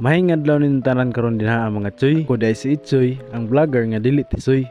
Mahingad law nin tanan karon dinha mga tsoy. Ko dai si Itsoy, ang vlogger nga dili tisoy.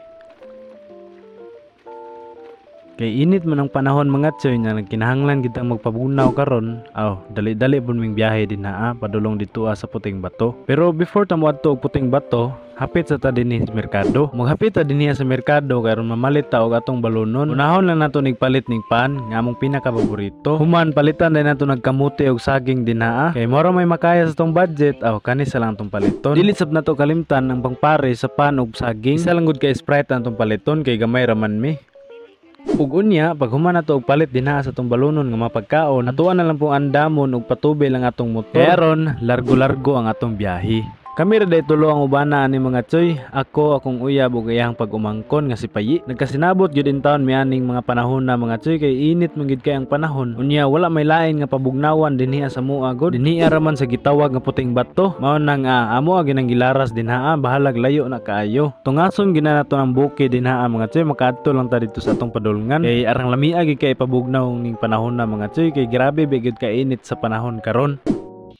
Kay init man ang panahon mga tsoy nga nagkinahanglan kitang magpabunaw karon. Dali-dali pud ming biyahe dinha padulong dito sa Puting Bato. Pero before ta moadto og Puting Bato, hapit sa ta dinhi sa merkado. Maghapit ta dinhi sa merkado karon mamalit ta og atong balonon. Unahon lang nato nigpalit ning pan nga among pinaka-paborito. Human palitan din nato nagkamuti og saging dinha. Kay mora may makaya sa tong budget, kani sa lang tong paliton. Dili sab nato kalimtan ang pangpare sa pan og saging. Isa lang gud kay Sprite ang tong paliton kay gamay raman mi. Ug unya pag human nato og palit dinha sa tong balonon nga mapagkaon, atuan na lang pong andamon og patubay lang atong motor. Kaya ron largo-largo ang atong biyahe. Kami ra day tulo ang ubana ani mga tsoy. Ako, akong uyab ug iyang pag-umangkon nga si Payi. Nagkasinabot gyud in taon mianing mga panahon na mga tsoy kay init man gyud kay ang panahon. Unya wala may lain nga pabugnawan dinhi sa mua god. Dinhi raman sa gitawag nga Puting Bato. Mao nang amo ginang gilaras dinha, bahalag layo na kaayo. Tungason gina nato ng buki dinha mga tsoy, makaadto lang ta dito sa atong padulngan. Kay arang lamia gyud kay pabugnaw ning panahon na mga tsoy kay grabe gyud ka init sa panahon karon.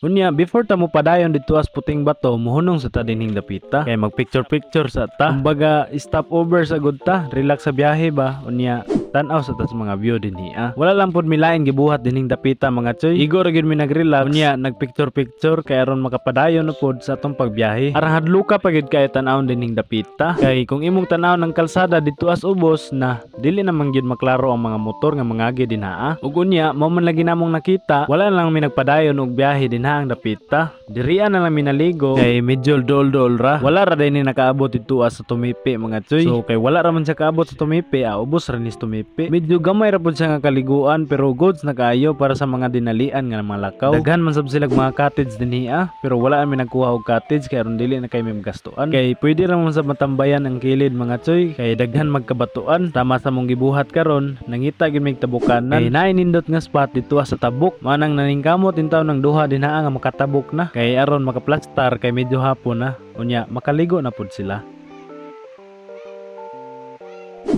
Unya, before ta mo padayon dito as Puting Bato, muhunong sa ta dinhing dapita. Kay mag picture sa ta. Kumbaga, stop over sa good ta. Relax sa biyahe ba? Unya, tan-aw sa ta sa mga view dinhi. Wala lang pod milain gibuhat dinhing dapita mga tsoy. Igo ra gyud mi nag-relax. Unya, nag picture kay aron makapadayon na pod sa atong pagbiyahe. Arang hadluka pa gyud kay tan-aw dinhing dapita. Kay kung imong tan-aw ng kalsada dito as ubos na dili naman gyud maklaro ang mga motor nga mangagi dinha. Ug unya, mao man lagi namong nakita, wala lang mi nagpadayon og biyahe dinha ang dapita. Dirian na lang minaligo kay medyo dol ra. Wala ra din ni nakaabot dito sa Tumipi mga tsoy. So kay wala ra man siya kaabot sa Tumipi, ubos ra ni sa Tumipi. Medyo gamay ra pud siya nga kaliguan pero goods na kaayo para sa mga dinalian nga mga lakaw. Daghan man sab sila mga cottage dinhi pero wala mi nagkuha og cottage kay aron dili na kay may gastuan. Kay pwede ra man sa matambayan ang kilid mga tsoy kay daghan magkabatuan. Tama sa mong gibuhat karon, nangita gyud mig tabukanan. Kay naay nindot nga spot dito sa tabok. Manang naningkamot in taon ng duha dinha nga makatabok na kay aron makaplastar kay medyo hapon na. Unya makaligo na pud sila.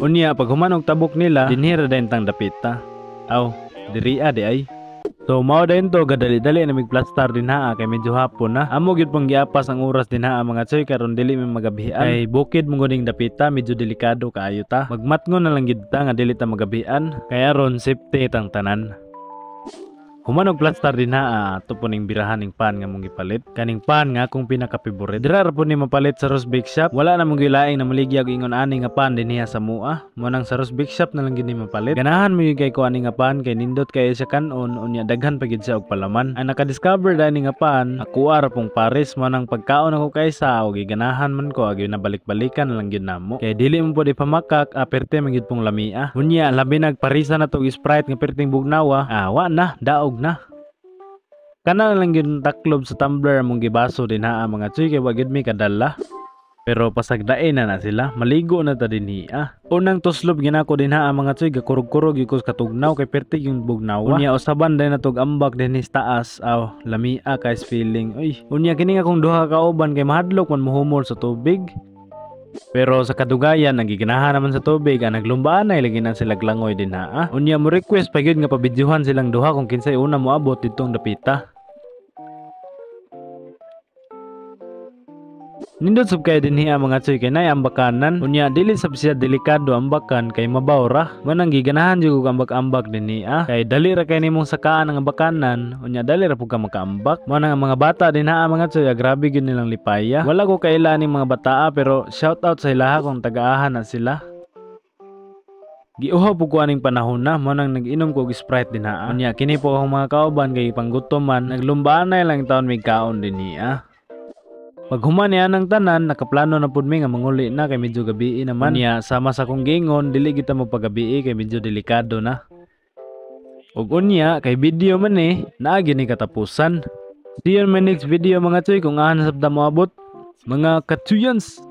Unya pag human og tabok nila dinhira din tang dapita. Diri di ay. So mao din to gadali-dali na migplastar dinha kay medyo hapon na. Amo gyud pang giapas ang oras dinha mga tsoy karon dili mi magabihan. Kay bukid mo guning dapita medyo delikado kaayo ta. Magmatngon na lang gyud ta nga dili ta magabihan kay aron safety tang tanan. Human og plastar dinha ato po ning birahan ning pan nga mong gipalit. Kaning pan nga akong pinaka-favorite. Dira ra po ni mapalit sa Rosbake Shop. Wala na mong gilaing na maligya og ingon ani nga pan dinhi sa mua. Mo nang sa Rosbake Shop na lang gid ni mapalit. Ganahan mo gyud kay ko ani nga pan kay nindot kay siya kanon unya daghan pa gid siya og palaman. Ang naka-discover dani nga pan, ako ra pong pares mo nang pagkaon ako kaysa og ganahan man ko agi na balik-balikan na lang gid namo. Kay dili mo pud ipamakak aperte man gid pong lamia. Unya labi nagparisa na to og Sprite nga perting bugnawa. Wa na daog na. Kana lang yun taklob sa tumbler mong gibaso dinha mga tsoy kay wagid mi kadala. Pero pasagdain na sila, maligo na ta dinhi. Unang tuslob ginako dinha mga tsoy gakurog-kurog yukos katugnaw kay perti yung bugnawa. Unya usaban din natog ambak dinhi sa taas. Lamia guys feeling. Unya kini akong duha ka uban kay mahadlok man mohumol sa tubig. Pero sa kadugayan nagiganahan naman sa tubig naglumbaan na ilagi na sila glangoy dinha. Unya mo request pa gyud nga pabidyohan silang duha kung kinsay una mo abot ditong dapita. Nindot sab kay dinhi mga tsoy kay nay ambakanan. Unya dili sab siya delikado ambakan kay mabaw ra. Manang giganahan jud og ambak-ambak dinhi kay dali ra kay nimong sakaan ang ambakanan. Unya dali ra pud ka makaambak. Manang ang mga bata dinha mga tsoy grabe gyud nilang lipaya. Wala ko kaila ning mga bata pero shout out sa ilaha kung tagaahan na sila. Giuhaw po ko aning panahon na mo nang nag-inom ko og Sprite dinha. Unya kini po akong mga kauban kay panggutoman naglumbaan na lang taon may kaon dinhi. Pag human niya ng tanan, nakaplano na pud mi nga manguli na kay medyo gabi naman. Niya sama sa kong gingon, dili kita mo pagabi kay medyo delikado na. Ug unya kay video man naagi ni katapusan. See you in my next video mga tsoy kung ahan sabta mo abot mga katuyans.